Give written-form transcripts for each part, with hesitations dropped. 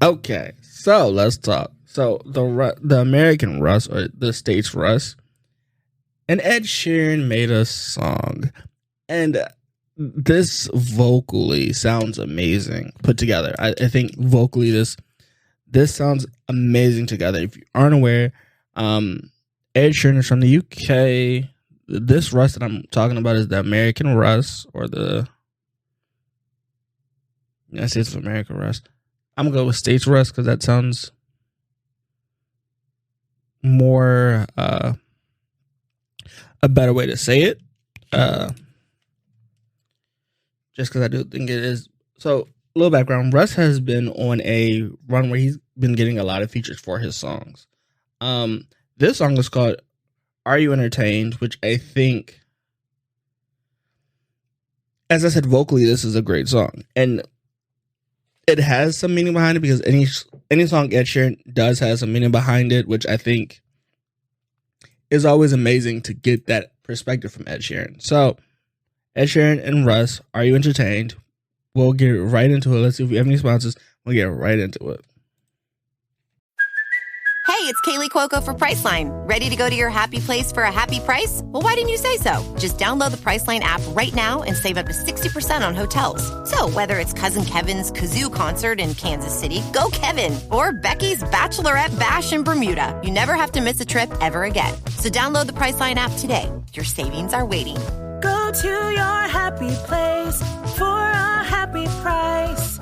Okay, so let's talk. So the American Russ or the States Russ and Ed Sheeran made a song, and this vocally sounds amazing put together. I think vocally this sounds amazing together. If you aren't aware, Ed Sheeran is from the UK. This Russ that I'm talking about is the American Russ or the United States of America Russ. I'm gonna go with States Russ because that sounds more a better way to say it. Just because I do think it is. So, a little background. Russ has been on a run where he's been getting a lot of features for his songs. This song is called Are You Entertained? Which I think, as I said, vocally, this is a great song. And it has some meaning behind it because any song Ed Sheeran does has some meaning behind it, which I think is always amazing to get that perspective from Ed Sheeran. So, Ed Sheeran and Russ, Are You Entertained? We'll get right into it. Let's see if we have any sponsors. We'll get right into it. Hey, it's Kaylee Cuoco for Priceline. Ready to go to your happy place for a happy price? Well, why didn't you say so? Just download the Priceline app right now and save up to 60% on hotels. So whether it's Cousin Kevin's Kazoo Concert in Kansas City, go Kevin, or Becky's Bachelorette Bash in Bermuda, you never have to miss a trip ever again. So download the Priceline app today. Your savings are waiting. Go to your happy place for a happy price.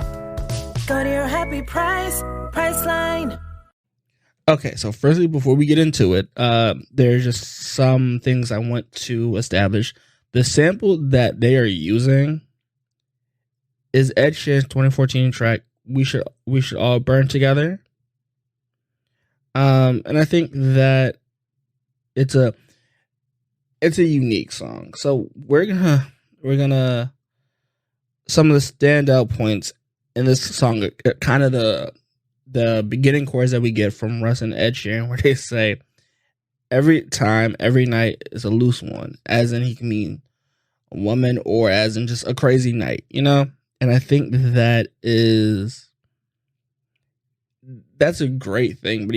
Go to your happy price, Priceline. Okay, so firstly, before we get into it, there's just some things I want to establish. The sample that they are using is Ed Sheeran's 2014 track "We Should All Burn Together," and I think that it's a unique song. So we're gonna some of the standout points in this song, kind of the beginning chorus that we get from Russ and Ed Sheeran, where they say, every time, every night is a loose one, as in he can mean a woman or as in just a crazy night, you know? And I think that's a great thing, but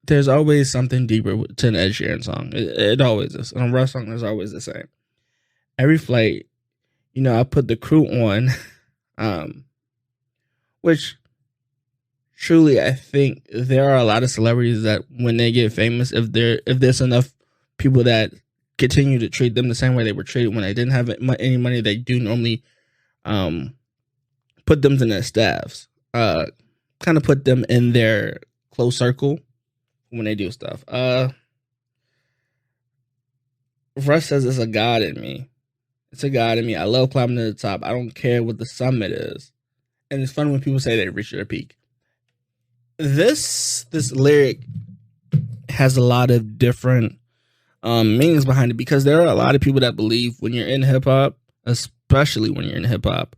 there's always something deeper to an Ed Sheeran song. It always is. And a Russ song is always the same. Every flight, I put the crew on, which truly, I think there are a lot of celebrities that when they get famous, if there's enough people that continue to treat them the same way they were treated when they didn't have any money, they do normally put them in their staffs, kind of put them in their close circle when they do stuff. Russ says it's a god in me. It's a god in me. I love climbing to the top. I don't care what the summit is. And it's fun when people say they reached their peak. This lyric has a lot of different meanings behind it, because there are a lot of people that believe when you're in hip hop, especially when you're in hip hop,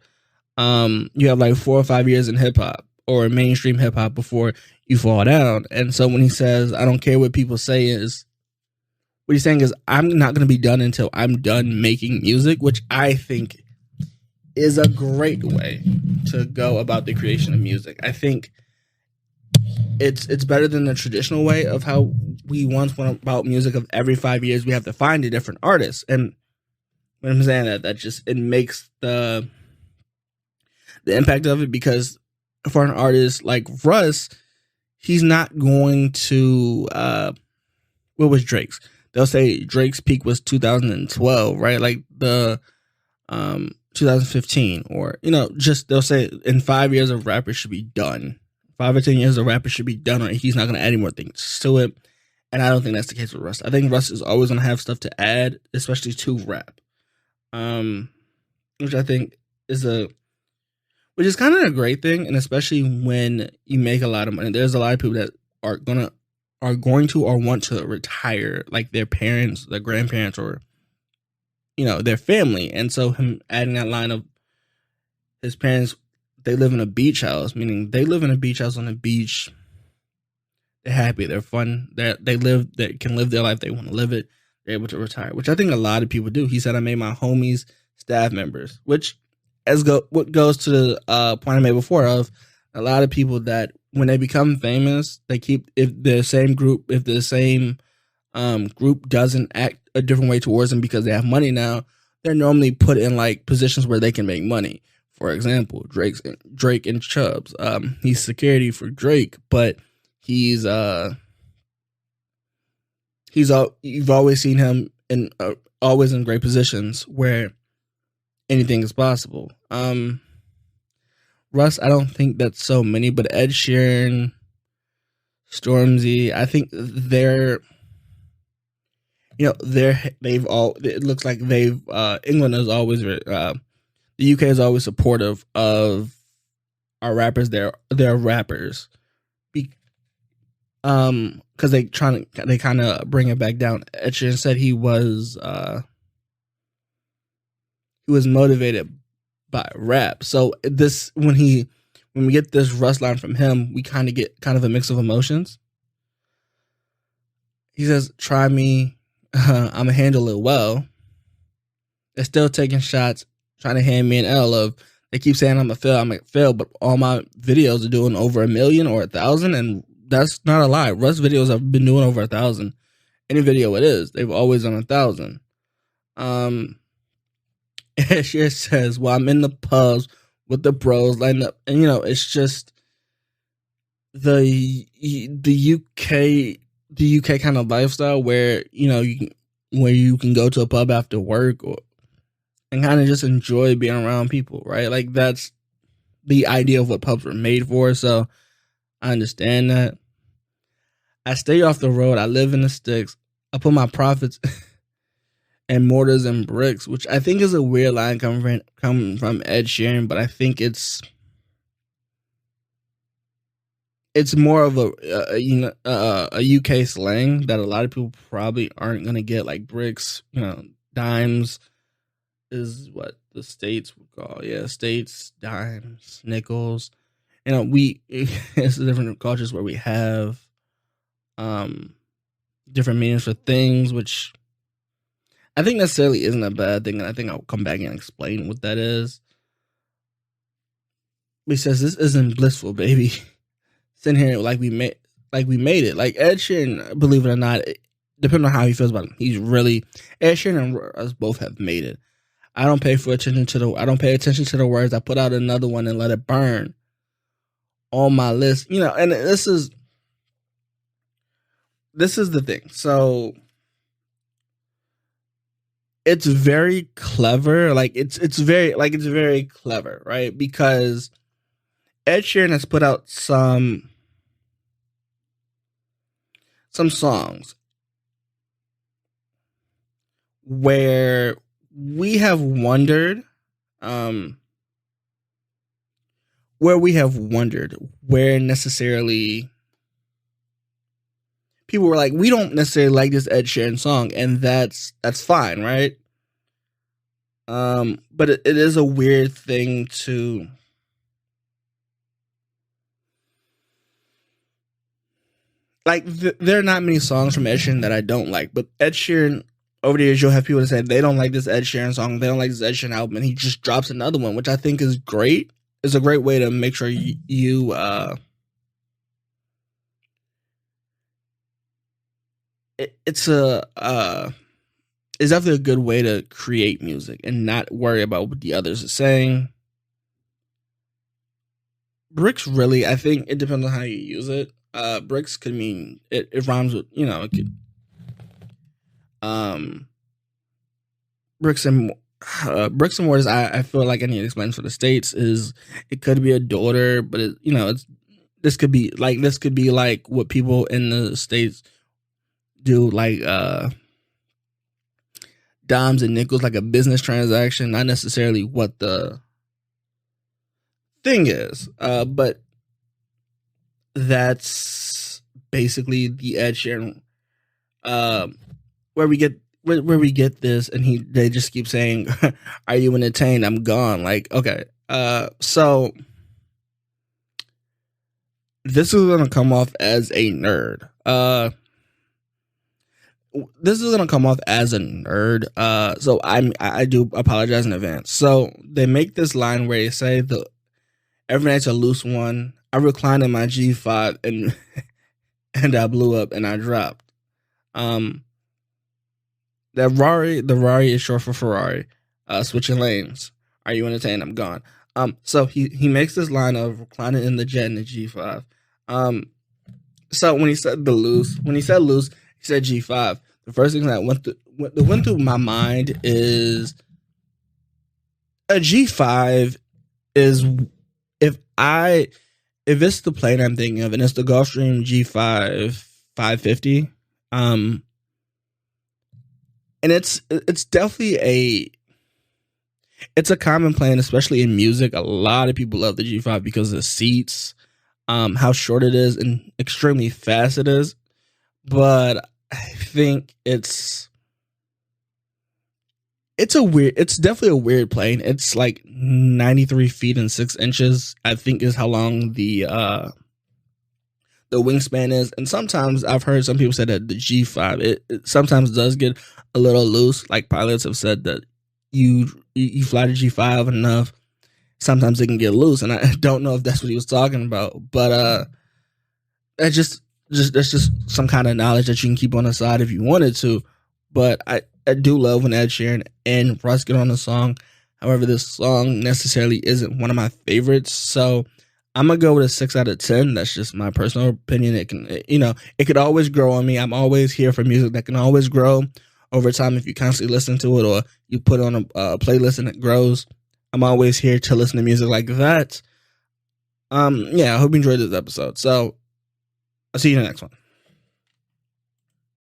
you have like 4 or 5 years in hip hop or mainstream hip hop before you fall down. And so when he says, I don't care what people say, what he's saying is, I'm not going to be done until I'm done making music, which I think is a great way to go about the creation of music. I think it's better than the traditional way of how we once went about music of every 5 years we have to find a different artist. And when I'm saying that just, it makes the impact of it, because for an artist like Russ, he's not going to what was Drake's? They'll say Drake's peak was 2012, right? Like the 2015, or just they'll say in 5 years of rappers should be done. 5 or 10 years of rappers should be done, or he's not going to add any more things to it. And I don't think that's the case with Russ. I think Russ is always going to have stuff to add, especially to rap, which I think which is kind of a great thing. And especially when you make a lot of money, there's a lot of people that are going to or want to retire, like their parents, their grandparents, or their family. And so him adding that line of his parents, they live in a beach house, meaning they live in a beach house on the beach. They're happy, they're fun, they can live their life, they want to live it, they're able to retire, which I think a lot of people do. He said, I made my homies staff members, which what goes to the point I made before of A lot of people that when they become famous, they keep if the same group doesn't act a different way towards them because they have money now, they're normally put in like positions where they can make money. For example, Drake and Chubbs. He's security for Drake, but you've always seen him in always in great positions where anything is possible. Russ, I don't think that's so many, but Ed Sheeran, Stormzy, I think it looks like England is always, the UK is always supportive of our rappers. They're rappers. Because they kind of bring it back down. Ed Sheeran said he was motivated by rap. So when we get this Russ line from him, we kind of get a mix of emotions. He says, "Try me, I'ma handle it well." They're still taking shots, trying to hand me an L of. They keep saying I'm gonna fail, but all my videos are doing over 1 million or 1,000, and that's not a lie. Russ videos have been doing over 1,000. Any video it is, they've always done 1,000. Ed Sheeran says, "Well, I'm in the pubs with the bros lighting up," and it's just the UK kind of lifestyle where you can go to a pub after work and kind of just enjoy being around people, right? Like that's the idea of what pubs were made for. So I understand that. I stay off the road. I live in the sticks. I put my profits and mortars and bricks, which I think is a weird line coming from Ed Sheeran, but I think it's more of a UK slang that a lot of people probably aren't gonna get. Like bricks, dimes is what the States would call, States, dimes, nickels. It's different cultures where we have different meanings for things, which I think necessarily isn't a bad thing, and I think I'll come back and explain what that is. He says, "This isn't blissful, baby." Sitting here like we made it. Like Ed Sheeran, believe it or not, depending on how he feels about it, Ed Sheeran and us both have made it. I don't pay attention to the words. I put out another one and let it burn on my list. And this is the thing. So it's very clever. It's very clever, right? Because Ed Sheeran has put out some songs where we have wondered where necessarily people were like, we don't necessarily like this Ed Sheeran song, and that's fine, right? But it is a weird thing to like. There are not many songs from Ed Sheeran that I don't like, but Ed Sheeran, over the years, you'll have people that say they don't like this Ed Sheeran song, they don't like this Ed Sheeran album, and he just drops another one, which I think is great. It's a great way to make sure it's definitely a good way to create music and not worry about what the others are saying. Bricks, really, I think it depends on how you use it. Bricks could mean it rhymes with, it could bricks and mortars. I feel like I need to explain for the States is it could be a daughter, but this could be like what people in the States do, like dimes and nickels, like a business transaction, not necessarily what the thing is, but that's basically the Ed Sheeran where we get this, and they just keep saying, "Are you entertained? I'm gone." Like, okay, so this is gonna come off as a nerd. So I do apologize in advance. So they make this line where they say every night's a loose one. I reclined in my G5 and and I blew up and I dropped. The Rari is short for Ferrari. Switching lanes. Are you entertained? I'm gone. So he makes this line of reclining in the jet in the G5. So when he said loose, he said G5. The first thing that went through my mind is a G5 is if it's the plane I'm thinking of, and it's the Gulfstream G5 550. And it's definitely it's a common plane, especially in music. A lot of people love the G5 because of the seats, how short it is, and extremely fast it is. But I think it's definitely a weird plane. It's like 93 feet and 6 inches, I think, is how long the wingspan is. And sometimes I've heard some people say that the G5 it sometimes does get a little loose. Like pilots have said that you fly the G5 enough, sometimes it can get loose. And I don't know if that's what he was talking about, but that's just some kind of knowledge that you can keep on the side if you wanted to. But I do love when Ed Sheeran and Russ get on the song. However, this song necessarily isn't one of my favorites, so I'm gonna go with a 6 out of 10. That's just my personal opinion. It can, it could always grow on me. I'm always here for music that can always grow over time if you constantly listen to it, or you put on a playlist and it grows. I'm always here to listen to music like that. I hope you enjoyed this episode. So I'll see you in the next one.